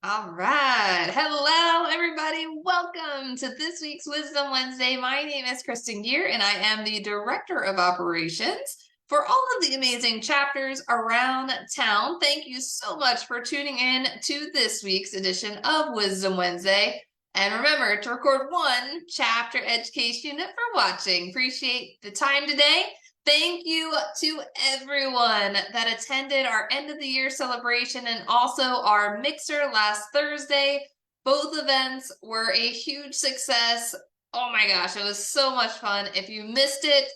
All right. Hello, everybody. Welcome to this week's Wisdom Wednesday. My name is Kristen Gear, and I am the Director of Operations for all of the amazing chapters around town. Thank you so much for tuning in to this week's edition of Wisdom Wednesday. And remember to record one chapter education unit for watching. Appreciate the time today. Thank you to everyone that attended our end of the year celebration and also our mixer last Thursday. Both events were a huge success. Oh my gosh, it was so much fun. If you missed it,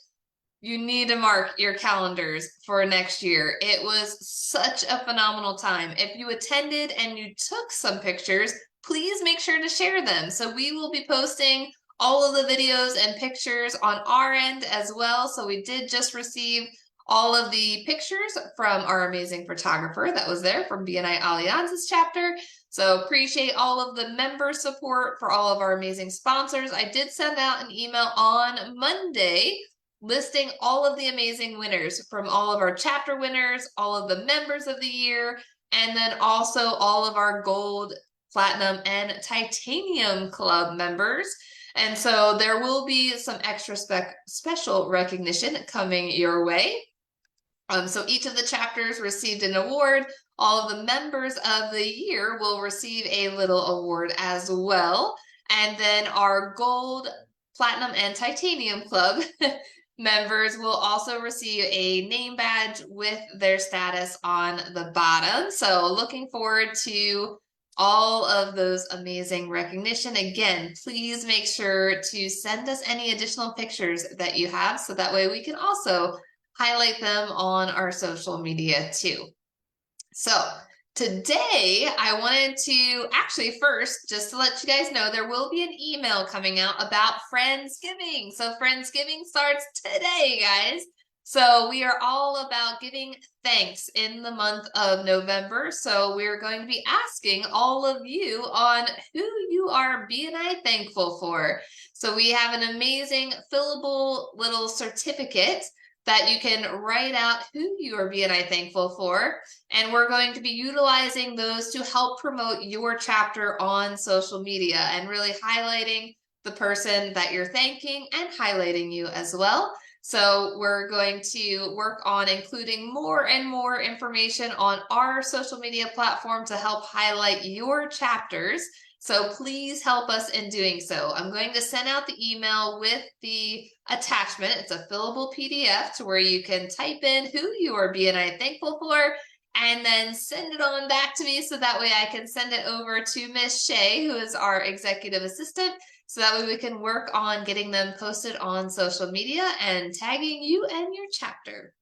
you need to mark your calendars for next year. It was such a phenomenal time. If you attended and you took some pictures, please make sure to share them. So we will be posting all of the videos and pictures on our end as well. So we did just receive all of the pictures from our amazing photographer that was there from BNI Allianz's chapter. So appreciate all of the member support for all of our amazing sponsors. I did send out an email on Monday listing all of the amazing winners from all of our chapter winners, all of the members of the year, and then also all of our gold, platinum, and titanium club members. And so there will be some extra special recognition coming your way. So each of the chapters received an award. All of the members of the year will receive a little award as well. And then our gold, platinum, and titanium club members will also receive a name badge with their status on the bottom. So looking forward to all of those amazing recognition. Again, please make sure to send us any additional pictures that you have so that way we can also highlight them on our social media too. So today I wanted to actually first, just to let you guys know, there will be an email coming out about Friendsgiving. So Friendsgiving starts today, guys. So we are all about giving thanks in the month of November. So we're going to be asking all of you on who you are BNI thankful for. So we have an amazing fillable little certificate that you can write out who you are BNI thankful for. And we're going to be utilizing those to help promote your chapter on social media and really highlighting the person that you're thanking and highlighting you as well. So we're going to work on including more and more information on our social media platform to help highlight your chapters. So please help us in doing so. I'm going to send out the email with the attachment. It's a fillable PDF to where you can type in who you are BNI thankful for and then send it on back to me so that way I can send it over to Miss Shay, who is our executive assistant, so that way we can work on getting them posted on social media and tagging you and your chapter.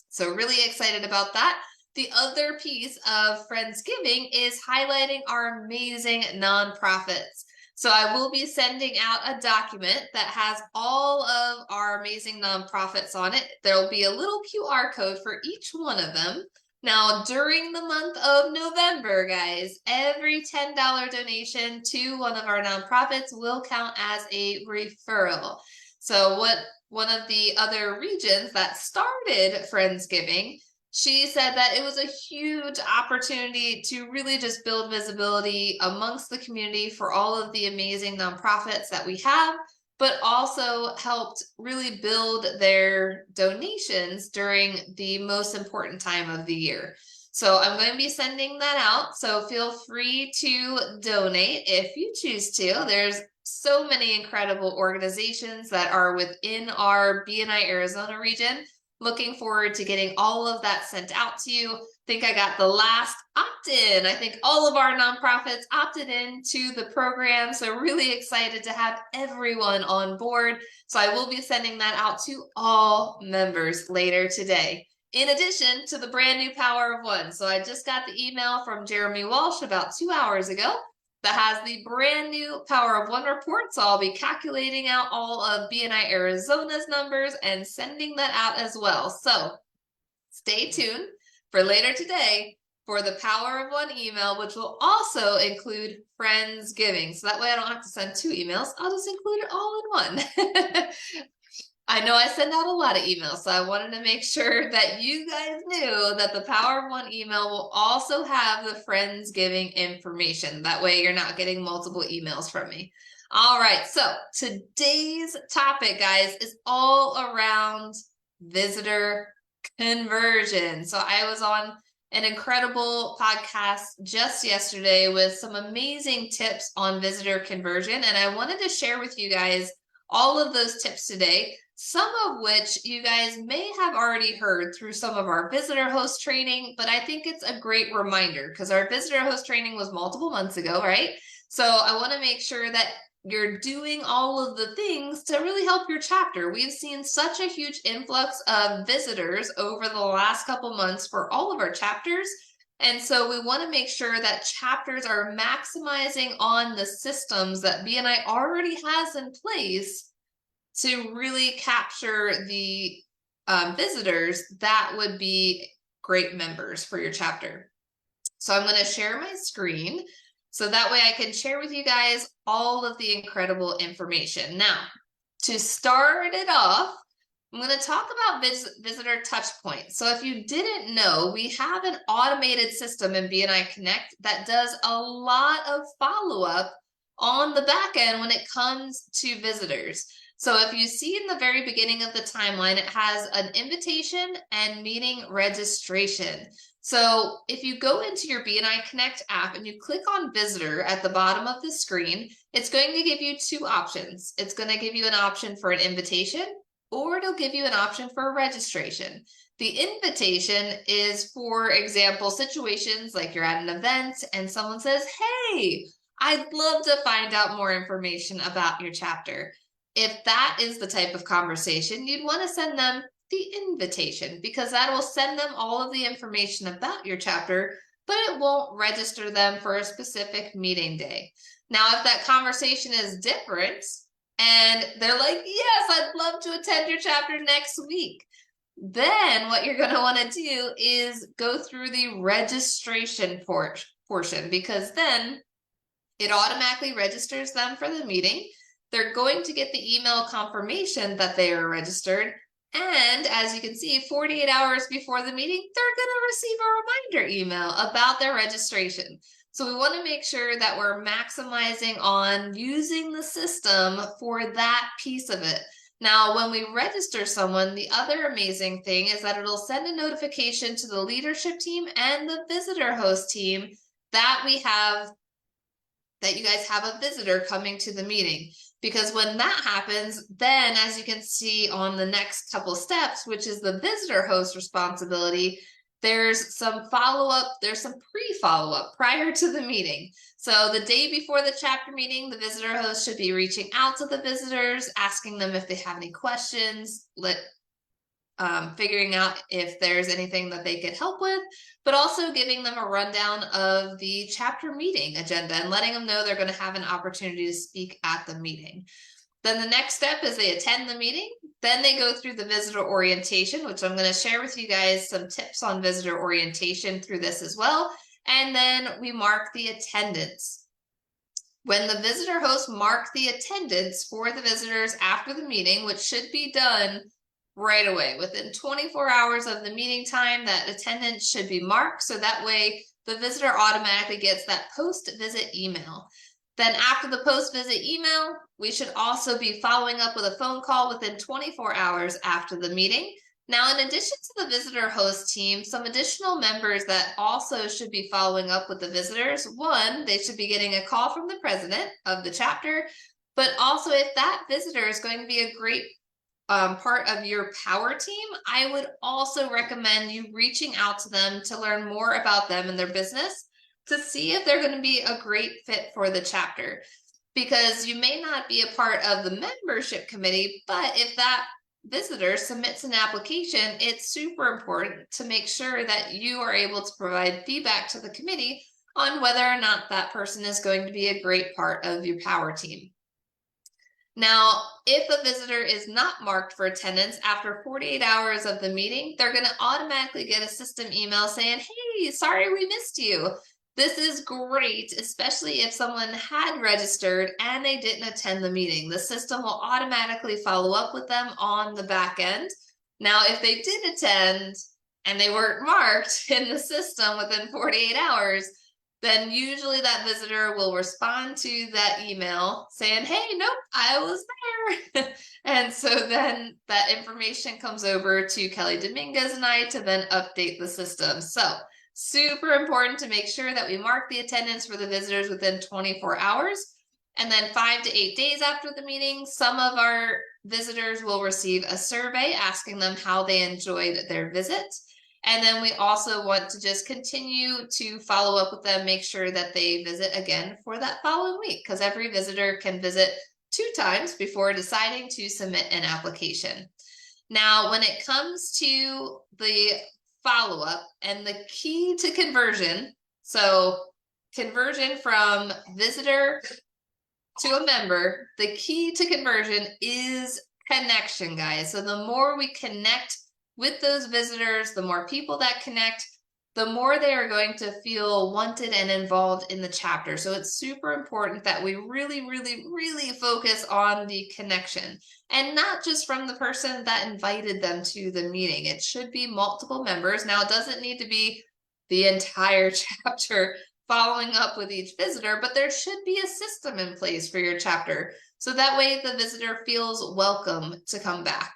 So really excited about that. The other piece of Friendsgiving is highlighting our amazing nonprofits. So I will be sending out a document that has all of our amazing nonprofits on it. There'll be a little QR code for each one of them. Now, during the month of November, guys, every $10 donation to one of our nonprofits will count as a referral. So one of the other regions that started Friendsgiving, she said that it was a huge opportunity to really just build visibility amongst the community for all of the amazing nonprofits that we have, but also helped really build their donations during the most important time of the year. So I'm going to be sending that out. So feel free to donate if you choose to. There's so many incredible organizations that are within our BNI Arizona region. Looking forward to getting all of that sent out to you. I think I got the last opt-in. I think all of our nonprofits opted in to the program. So really excited to have everyone on board. So I will be sending that out to all members later today, in addition to the brand new Power of One. So I just got the email from Jeremy Walsh about 2 hours ago that has the brand new Power of One report. So I'll be calculating out all of BNI Arizona's numbers and sending that out as well. So stay tuned for later today for the Power of One email, which will also include Friendsgiving. So that way I don't have to send 2 emails. I'll just include it all in one. I know I send out a lot of emails, so I wanted to make sure that you guys knew that the Power of One email will also have the Friendsgiving information. That way you're not getting multiple emails from me. All right, so today's topic, guys, is all around visitor conversion. So I was on an incredible podcast just yesterday with some amazing tips on visitor conversion, and I wanted to share with you guys all of those tips today, some of which you guys may have already heard through some of our visitor host training, but I think it's a great reminder because our visitor host training was multiple months ago, right? So I want to make sure that you're doing all of the things to really help your chapter. We've seen such a huge influx of visitors over the last couple months for all of our chapters. And so we want to make sure that chapters are maximizing on the systems that BNI already has in place to really capture the visitors that would be great members for your chapter. So I'm going to share my screen so that way I can share with you guys all of the incredible information. Now, to start it off, I'm going to talk about visitor touch points. So if you didn't know, we have an automated system in BNI Connect that does a lot of follow-up on the back end when it comes to visitors. So if you see in the very beginning of the timeline, it has an invitation and meeting registration. So if you go into your BNI Connect app and you click on visitor at the bottom of the screen, it's going to give you two options. It's going to give you an option for an invitation, or it'll give you an option for a registration. The invitation is, for example, situations like you're at an event and someone says, hey, I'd love to find out more information about your chapter. If that is the type of conversation, you'd want to send them the invitation because that will send them all of the information about your chapter, but it won't register them for a specific meeting day. Now, if that conversation is different and they're like, yes, I'd love to attend your chapter next week, then what you're going to want to do is go through the registration portion, because then it automatically registers them for the meeting. They're going to get the email confirmation that they are registered. And as you can see, 48 hours before the meeting, they're going to receive a reminder email about their registration. So we want to make sure that we're maximizing on using the system for that piece of it. Now, when we register someone, the other amazing thing is that it'll send a notification to the leadership team and the visitor host team that you guys have a visitor coming to the meeting. Because when that happens, then as you can see on the next couple steps, which is the visitor host responsibility, there's some follow-up, there's some pre-follow-up prior to the meeting. So the day before the chapter meeting, the visitor host should be reaching out to the visitors, asking them if they have any questions, figuring out if there's anything that they could help with, but also giving them a rundown of the chapter meeting agenda and letting them know they're going to have an opportunity to speak at the meeting. Then the next step is they attend the meeting. Then they go through the visitor orientation, which I'm going to share with you guys some tips on visitor orientation through this as well. And then we mark the attendance. When the visitor host marks the attendance for the visitors after the meeting, which should be done right away, within 24 hours of the meeting time, that attendance should be marked. So that way the visitor automatically gets that post-visit email. Then after the post-visit email, we should also be following up with a phone call within 24 hours after the meeting. Now, in addition to the visitor host team, some additional members that also should be following up with the visitors. One, they should be getting a call from the president of the chapter, but also if that visitor is going to be a great part of your power team, I would also recommend you reaching out to them to learn more about them and their business to see if they're going to be a great fit for the chapter. Because you may not be a part of the membership committee, but if that visitor submits an application, it's super important to make sure that you are able to provide feedback to the committee on whether or not that person is going to be a great part of your power team. Now, if a visitor is not marked for attendance after 48 hours of the meeting, they're going to automatically get a system email saying, hey, sorry we missed you. This is great, especially if someone had registered and they didn't attend the meeting. The system will automatically follow up with them on the back end. Now, if they did attend and they weren't marked in the system within 48 hours, then usually that visitor will respond to that email saying, hey, nope, I was there. And so then that information comes over to Kelly Dominguez and I to then update the system. So super important to make sure that we mark the attendance for the visitors within 24 hours. And then 5 to 8 days after the meeting, some of our visitors will receive a survey asking them how they enjoyed their visit. And then we also want to just continue to follow up with them, make sure that they visit again for that following week, because every visitor can visit 2 times before deciding to submit an application. Now, when it comes to the follow-up and the key to conversion, so conversion from visitor to a member, the key to conversion is connection, guys. So the more we connect with those visitors, the more people that connect, the more they are going to feel wanted and involved in the chapter. So it's super important that we really, really, really focus on the connection, and not just from the person that invited them to the meeting. It should be multiple members. Now, it doesn't need to be the entire chapter following up with each visitor, but there should be a system in place for your chapter. So that way the visitor feels welcome to come back.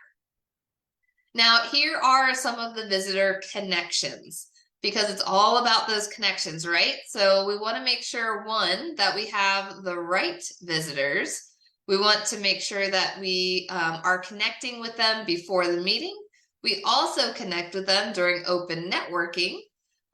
Now, here are some of the visitor connections, because it's all about those connections, right? So we want to make sure, one, that we have the right visitors. We want to make sure that we are connecting with them before the meeting. We also connect with them during open networking.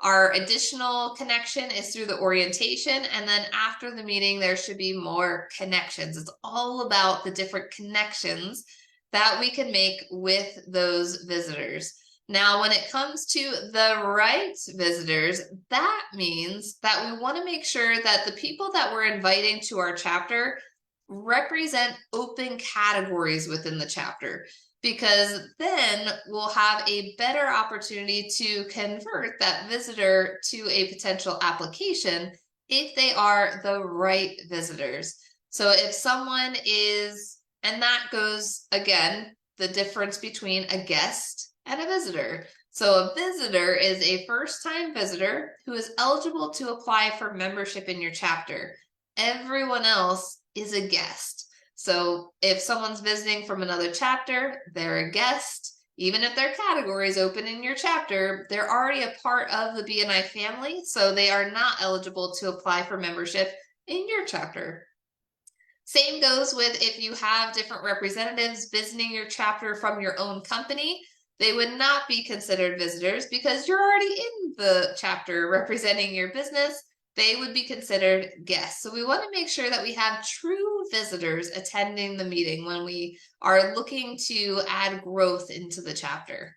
Our additional connection is through the orientation, and then after the meeting, there should be more connections. It's all about the different connections that we can make with those visitors. Now, when it comes to the right visitors, that means that we want to make sure that the people that we're inviting to our chapter represent open categories within the chapter, because then we'll have a better opportunity to convert that visitor to a potential application if they are the right visitors. So if someone is, and that goes, again, the difference between a guest and a visitor. So a visitor is a first-time visitor who is eligible to apply for membership in your chapter. Everyone else is a guest. So if someone's visiting from another chapter, they're a guest. Even if their category is open in your chapter, they're already a part of the BNI family, so they are not eligible to apply for membership in your chapter. Same goes with if you have different representatives visiting your chapter from your own company. They would not be considered visitors because you're already in the chapter representing your business. They would be considered guests. So we want to make sure that we have true visitors attending the meeting when we are looking to add growth into the chapter.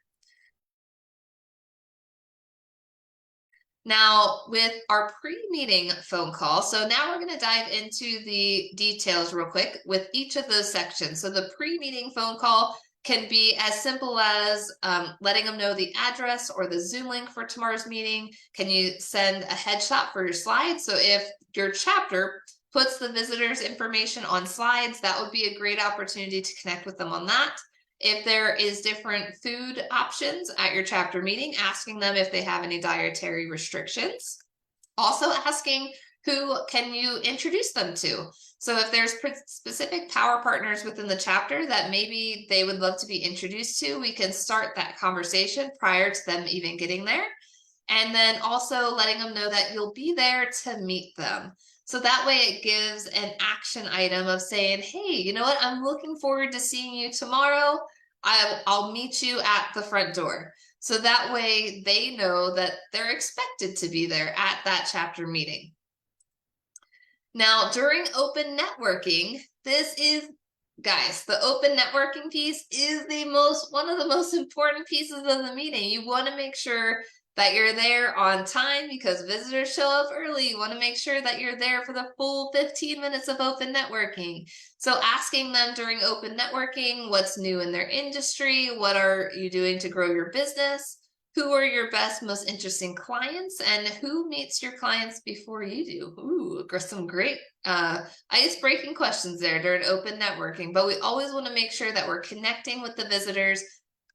Now, with our pre-meeting phone call, so now we're going to dive into the details real quick with each of those sections. So the pre-meeting phone call can be as simple as letting them know the address or the Zoom link for tomorrow's meeting. Can you send a headshot for your slides? So if your chapter puts the visitors' information on slides, that would be a great opportunity to connect with them on that. If there is different food options at your chapter meeting, asking them if they have any dietary restrictions. Also asking who can you introduce them to. So if there's specific power partners within the chapter that maybe they would love to be introduced to, we can start that conversation prior to them even getting there. And then also letting them know that you'll be there to meet them. So that way it gives an action item of saying, hey, you know what? I'm looking forward to seeing you tomorrow. I'll meet you at the front door. So that way they know that they're expected to be there at that chapter meeting. Now, during open networking, this is, guys, the open networking piece is one of the most important pieces of the meeting. You want to make sure that you're there on time because visitors show up early. You want to make sure that you're there for the full 15 minutes of open networking. So asking them during open networking, what's new in their industry? What are you doing to grow your business? Who are your best, most interesting clients, and who meets your clients before you do? Ooh, some great ice-breaking questions there during open networking. But we always want to make sure that we're connecting with the visitors,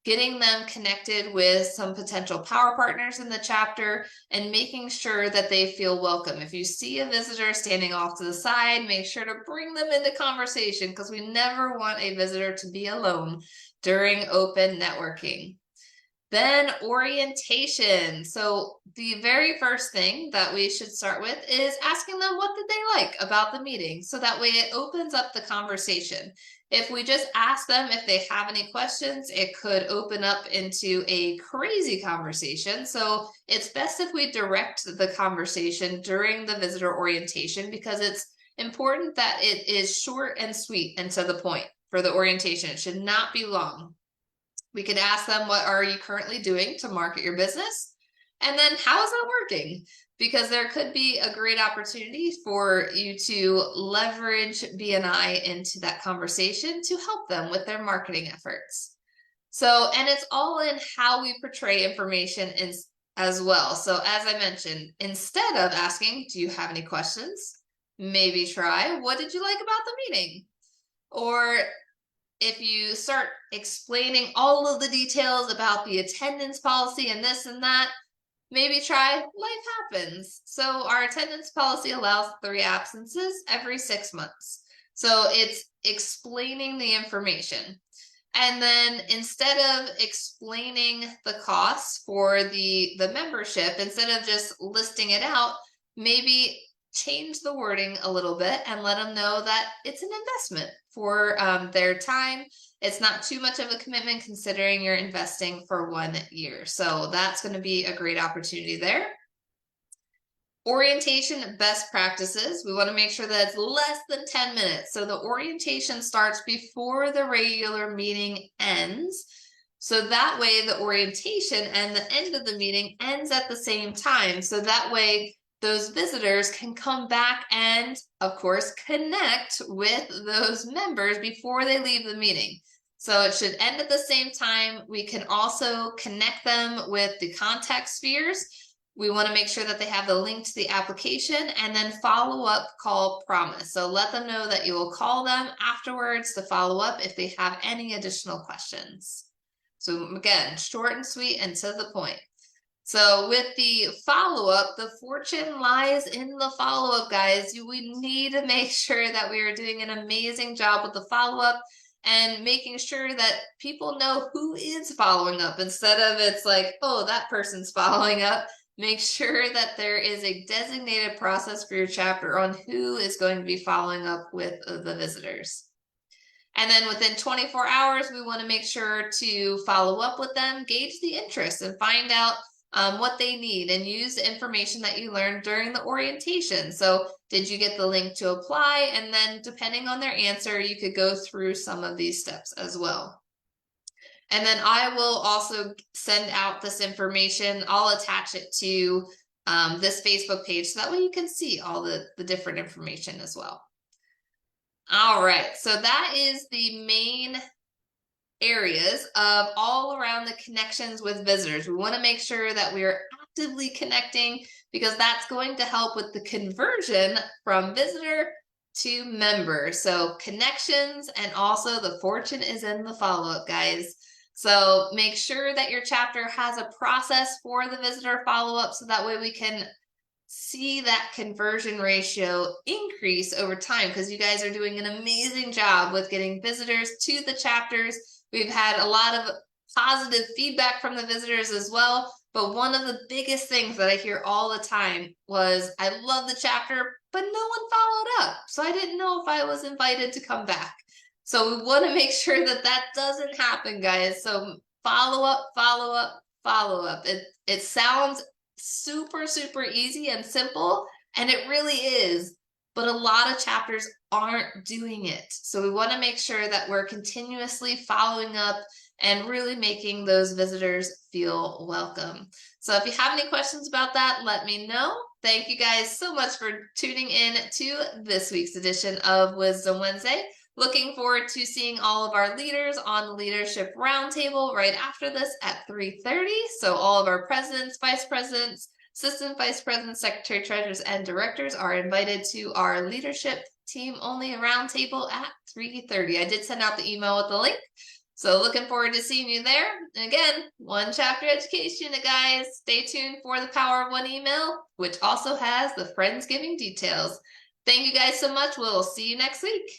getting them connected with some potential power partners in the chapter, and making sure that they feel welcome. If you see a visitor standing off to the side, make sure to bring them into conversation, because we never want a visitor to be alone during open networking. Then orientation. So the very first thing that we should start with is asking them what did they like about the meeting. So that way it opens up the conversation. If we just ask them if they have any questions, it could open up into a crazy conversation. So it's best if we direct the conversation during the visitor orientation, because it's important that it is short and sweet and to the point for the orientation. It should not be long. We could ask them, what are you currently doing to market your business? And then how is that working? Because there could be a great opportunity for you to leverage BNI into that conversation to help them with their marketing efforts. So, and it's all in how we portray information as well. So as I mentioned, instead of asking, do you have any questions? Maybe try, what did you like about the meeting? Or if you start explaining all of the details about the attendance policy and this and that, maybe try life happens. So our attendance policy allows 3 absences every 6 months. So it's explaining the information. And then instead of explaining the costs for the membership, instead of just listing it out, maybe change the wording a little bit and let them know that it's an investment for their time. It's not too much of a commitment considering you're investing for 1 year. So that's going to be a great opportunity there. Orientation best practices. We want to make sure that it's less than 10 minutes. So the orientation starts before the regular meeting ends. So that way the orientation and the end of the meeting ends at the same time. So that way those visitors can come back and, of course, connect with those members before they leave the meeting. So it should end at the same time. We can also connect them with the contact spheres. We want to make sure that they have the link to the application, and then follow-up call promise. So let them know that you will call them afterwards to follow up if they have any additional questions. So again, short and sweet and to the point. So with the follow-up, the fortune lies in the follow-up, guys. We need to make sure that we are doing an amazing job with the follow-up and making sure that people know who is following up, instead of it's like, oh, that person's following up. Make sure that there is a designated process for your chapter on who is going to be following up with the visitors. And then within 24 hours, we want to make sure to follow up with them, gauge the interest, and find out what they need, and use the information that you learned during the orientation. So did you get the link to apply? And then depending on their answer, you could go through some of these steps as well. And then I will also send out this information. I'll attach it to this Facebook page, so that way you can see all the different information as well. All right, so that is the main areas of all around the connections with visitors. We want to make sure that we are actively connecting, because that's going to help with the conversion from visitor to member. So connections, and also the fortune is in the follow-up, guys. So make sure that your chapter has a process for the visitor follow-up, so that way we can see that conversion ratio increase over time, because you guys are doing an amazing job with getting visitors to the chapters. We've had a lot of positive feedback from the visitors as well. But one of the biggest things that I hear all the time was, I love the chapter, but no one followed up. So I didn't know if I was invited to come back. So we want to make sure that that doesn't happen, guys. So follow up, follow up, follow up. It sounds super, super easy and simple, and it really is. But a lot of chapters aren't doing it. So we want to make sure that we're continuously following up and really making those visitors feel welcome. So if you have any questions about that, let me know. Thank you guys so much for tuning in to this week's edition of Wisdom Wednesday. Looking forward to seeing all of our leaders on the Leadership Roundtable right after this at 3:30. So all of our presidents, vice presidents, assistant vice presidents, secretary, treasurers, and directors are invited to our leadership team only roundtable at 3:30. I did send out the email with the link. So looking forward to seeing you there. And again, one chapter education, guys. Stay tuned for the Power of One email, which also has the Friendsgiving details. Thank you guys so much. We'll see you next week.